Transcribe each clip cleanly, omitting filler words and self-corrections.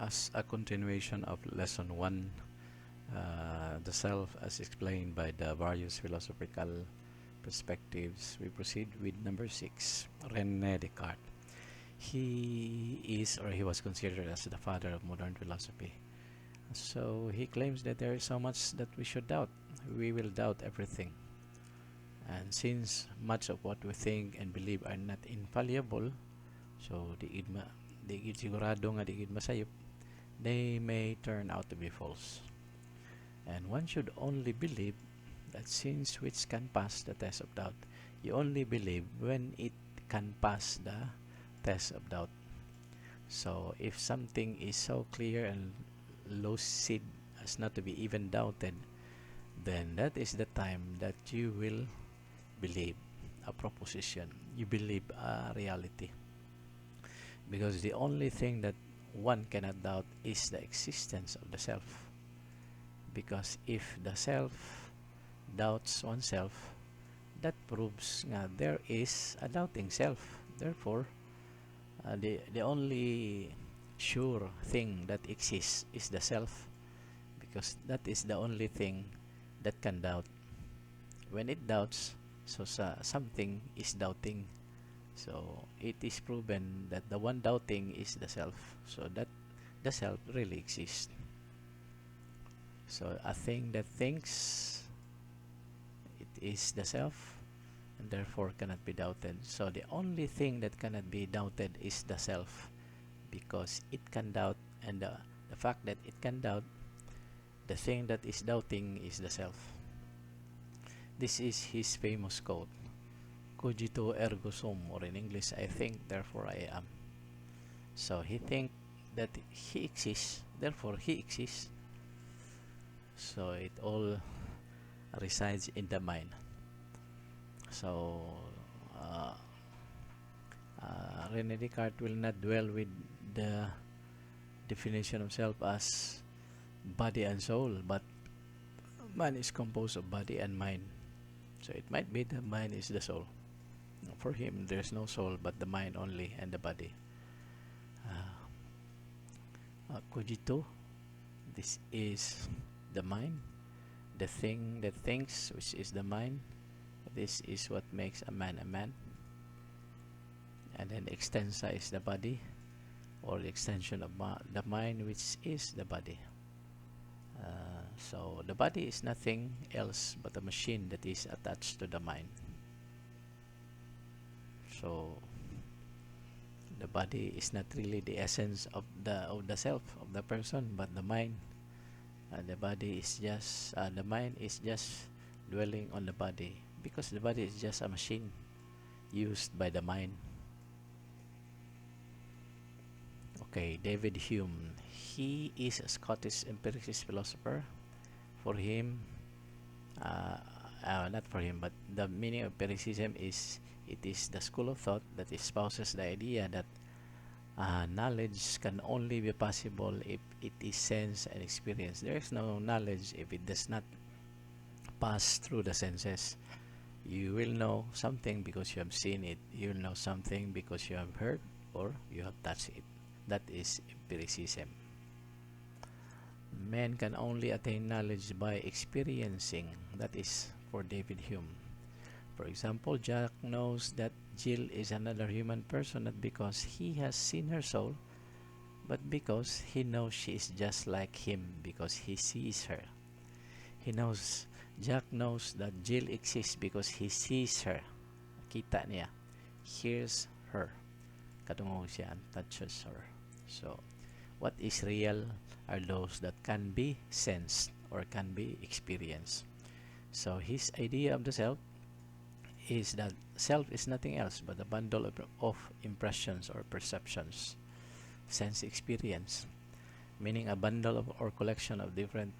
As a continuation of lesson 1, the self as explained by the various philosophical perspectives, we proceed with number 6, René Descartes. He was considered as the father of modern philosophy. So he claims that there is so much that we should doubt. We will doubt everything. And since much of what we think and believe are not infallible, so di gid sigurado nga di gid masayop, they may turn out to be false. And one should only believe that since which can pass the test of doubt. You only believe when it can pass the test of doubt. So if something is so clear and lucid as not to be even doubted, then that is the time that you will believe a proposition. You believe a reality. Because the only thing that one cannot doubt is the existence of the self. Because if the self doubts oneself, that proves nga there is a doubting self. Therefore, the only sure thing that exists is the self, because that is the only thing that can doubt. When it doubts, so something is doubting. So it is proven that the one doubting is the self. So that the self really exists. So a thing that thinks, it is the self, and therefore cannot be doubted. So the only thing that cannot be doubted is the self, because it can doubt, and the fact that it can doubt, the thing that is doubting is the self. This is his famous quote, cogito ergo sum, or in English, I think, therefore I am. So he thinks that he exists, therefore he exists. So it all resides in the mind. So René Descartes will not dwell with the definition of self as body and soul, but man is composed of body and mind. So it might be the mind is the soul. For him, there's no soul but the mind only and the body. Cogito, this is the mind, the thing that thinks, which is the mind. This is what makes a man a man. And then extensa is the body, or the extension of the mind, which is the body. So the body is nothing else but a machine that is attached to the mind. So the body is not really the essence of the self, of the person, but the mind. The body is just the mind is just dwelling on the body, because the body is just a machine used by the mind. Okay, David Hume. He is a Scottish empiricist philosopher. For him, not for him, but the meaning of empiricism is it is the school of thought that espouses the idea that knowledge can only be possible if it is sense and experience. There is no knowledge if it does not pass through the senses. You will know something because you have seen it. You will know something because you have heard or you have touched it. That is empiricism. Man can only attain knowledge by experiencing. That is for David Hume. For example, Jack knows that Jill is another human person not because he has seen her soul, but because he knows she is just like him because he sees her. Jack knows that Jill exists because he sees her. Kita niya. Hears her. Katungog siya and touches her. So, what is real are those that can be sensed or can be experienced. So his idea of the self is that self is nothing else but a bundle of impressions or perceptions, sense experience, meaning a bundle of or collection of different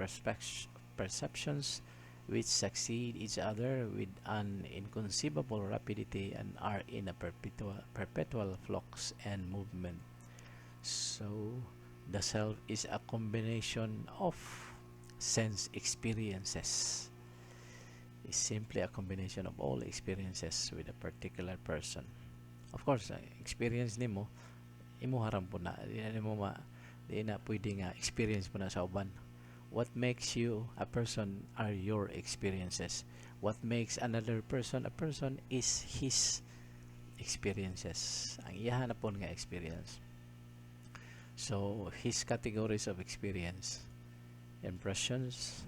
perceptions which succeed each other with an inconceivable rapidity and are in a perpetual flux and movement. So the self is a combination of sense experiences. It's simply a combination of all experiences with a particular person. Of course, experience nimo imo haram po na. Di na nimo Di na pwede nga experience mo na sa uban. What makes you a person are your experiences. What makes another person a person is his experiences. Ang iyahan na po nga experience. So, his categories of experience, impressions,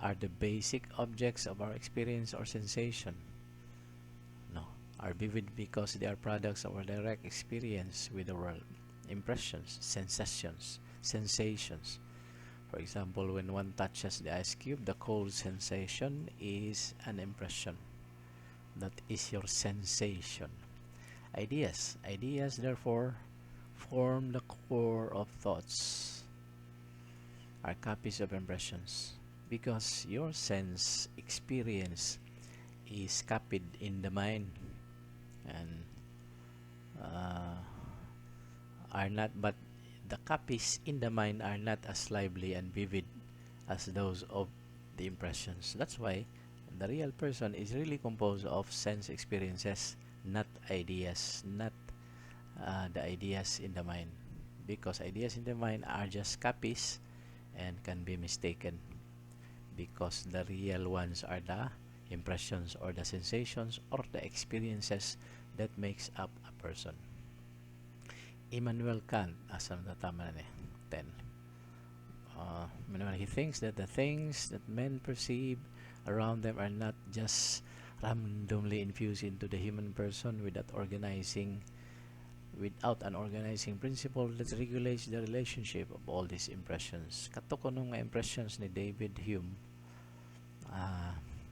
are the basic objects of our experience or sensation. No, are vivid because they are products of our direct experience with the world. Impressions, sensations, sensations. For example, when one touches the ice cube, the cold sensation is an impression. That is your sensation. Ideas. Ideas, therefore, form the core of thoughts, are copies of impressions, because your sense experience is copied in the mind and are not, but the copies in the mind are not as lively and vivid as those of the impressions. That's why the real person is really composed of sense experiences, not ideas, not the ideas in the mind, because ideas in the mind are just copies and can be mistaken, because the real ones are the impressions or the sensations or the experiences that makes up a person. Immanuel Kant, asam na tama na 10. He thinks that the things that men perceive around them are not just randomly infused into the human person without an organizing principle that regulates the relationship of all these impressions. Kato ko nung impressions ni David Hume,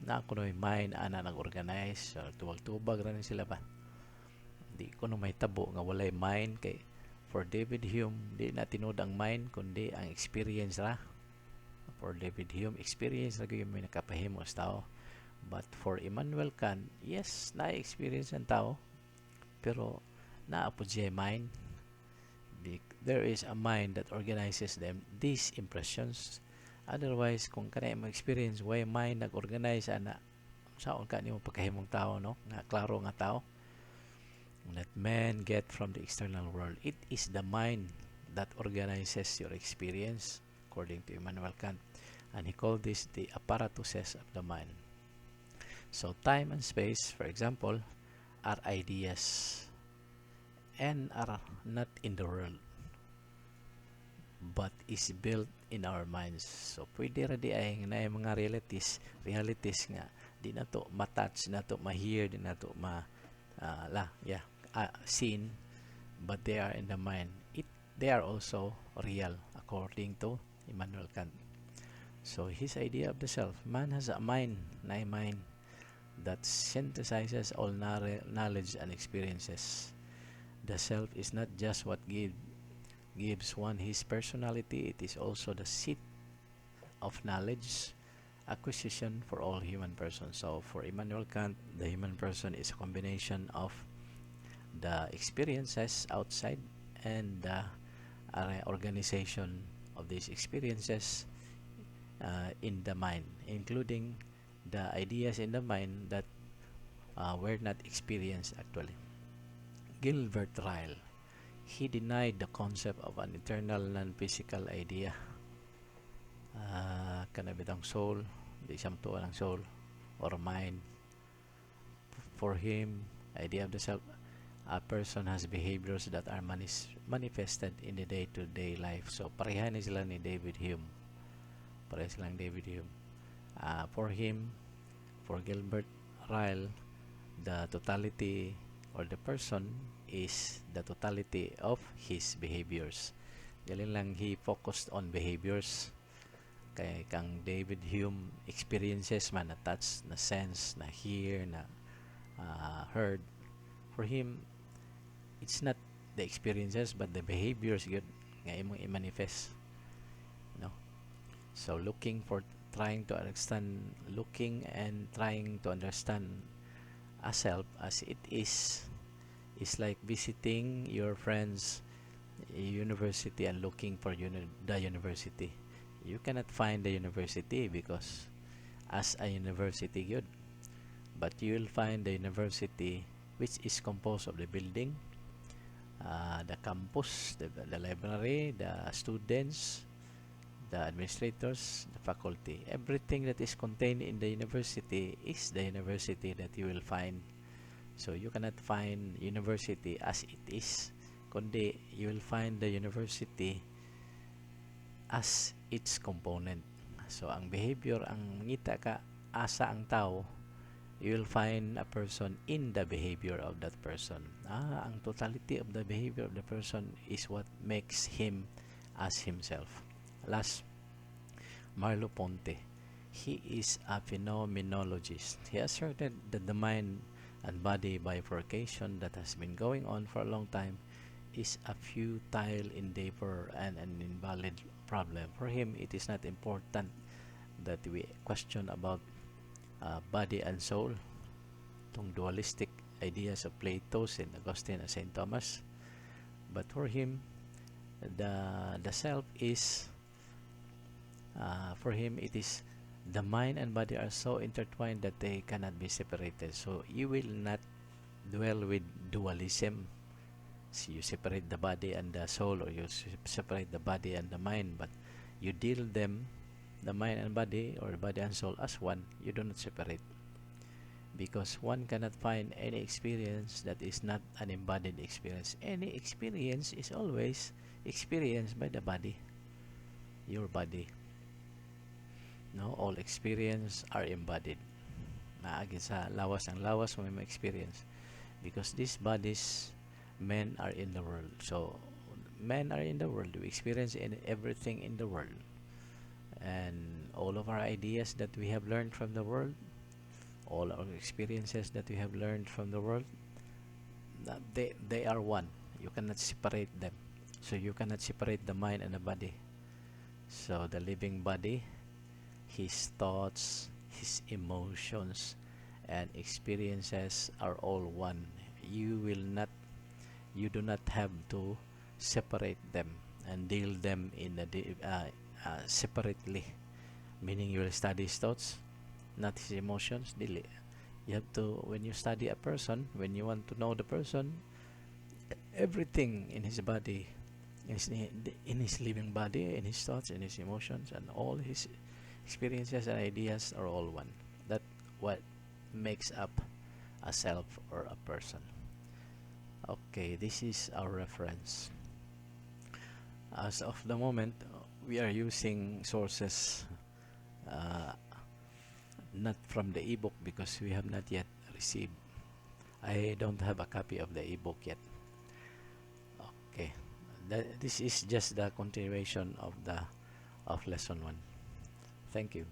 na ako nung mind ana nag-organize, tubag-tubag rin sila pa. Di ko nung may tabo nga walay mind, kay for David Hume, di na tinod ang mind, kundi ang experience ra. For David Hume, experience na yung may nakapahimo sa tao. But for Immanuel Kant, yes, na-experience ang tao, pero naapod siya mind. There is a mind that organizes these impressions. Otherwise, kung kanay mo experience, why mind nag-organize, ana, saan ka niyo pagkahimong tao, no? Nga klaro nga tao. That men get from the external world. It is the mind that organizes your experience, according to Immanuel Kant. And he called this the apparatuses of the mind. So time and space, for example, are ideas and are not in the world, but is built in our minds. So pwede ra di ay na mga realities nga di na to matouch, na to ma-hear, di na to seen, but they are in the mind. They are also real, according to Immanuel Kant. So his idea of the self, man has a mind that synthesizes all knowledge and experiences. The self is not just what gives one his personality, it is also the seat of knowledge acquisition for all human persons. So for Immanuel Kant, the human person is a combination of the experiences outside and the organization of these experiences in the mind, including the ideas in the mind that were not experienced actually. Gilbert Ryle, he denied the concept of an eternal non-physical idea. Kanabitang soul, di siyam tuwa ng soul or mind. For him, idea of the self, a person has behaviors that are manifested in the day-to-day life. So, parehan sila ni David Hume. Parehan silang David Hume. For him, for Gilbert Ryle, the totality or the person is the totality of his behaviors. Dali lang he focused on behaviors. Kay kang David Hume, experiences man, na touch, na sense, na hear, na heard. For him, it's not the experiences but the behaviors yun nga imong i-manifest, no? So trying to understand a self as it is like visiting your friend's university and looking for the university. You cannot find the university because as a university good, but you will find the university which is composed of the building, the campus, the library, the students, the administrators, the faculty. Everything that is contained in the university is the university that you will find. So you cannot find university as it is, kundi you will find the university as its component. So ang behavior, ang ngita ka asa ang tao, you will find a person in the behavior of that person. Ang totality of the behavior of the person is what makes him as himself. Last, Marlo Ponte. He is a phenomenologist. He asserted that the mind and body bifurcation that has been going on for a long time is a futile endeavor and an invalid problem. For him, it is not important that we question about body and soul, itong dualistic ideas of Plato, St. Augustine, and St. Thomas. But for him, the self is, for him, it is the mind and body are so intertwined that they cannot be separated. So you will not dwell with dualism. So you separate the body and the soul, or you separate the body and the mind, but you deal them, the mind and body, or body and soul, as one. You do not separate, because one cannot find any experience that is not an embodied experience. Any experience is always experienced by the body, your body. No, all experience are embodied. Naagi sa lawas ang lawas mo may experience, because these bodies, men are in the world. So men are in the world. We experience everything in the world, and all of our ideas that we have learned from the world, all our experiences that we have learned from the world, they are one. You cannot separate them. So you cannot separate the mind and the body. So the living body, his thoughts, his emotions, and experiences are all one. You do not have to separate them and deal them in separately. Meaning you will study his thoughts, not his emotions. Dili. You have to, when you study a person, when you want to know the person, everything in his body, in his living body, in his thoughts, in his emotions, and all his experiences and ideas are all one. That's what makes up a self or a person. Okay, this is our reference. As of the moment, we are using sources not from the ebook, because we have not yet received. I don't have a copy of the ebook yet. Okay, this is just the continuation of lesson 1. Thank you.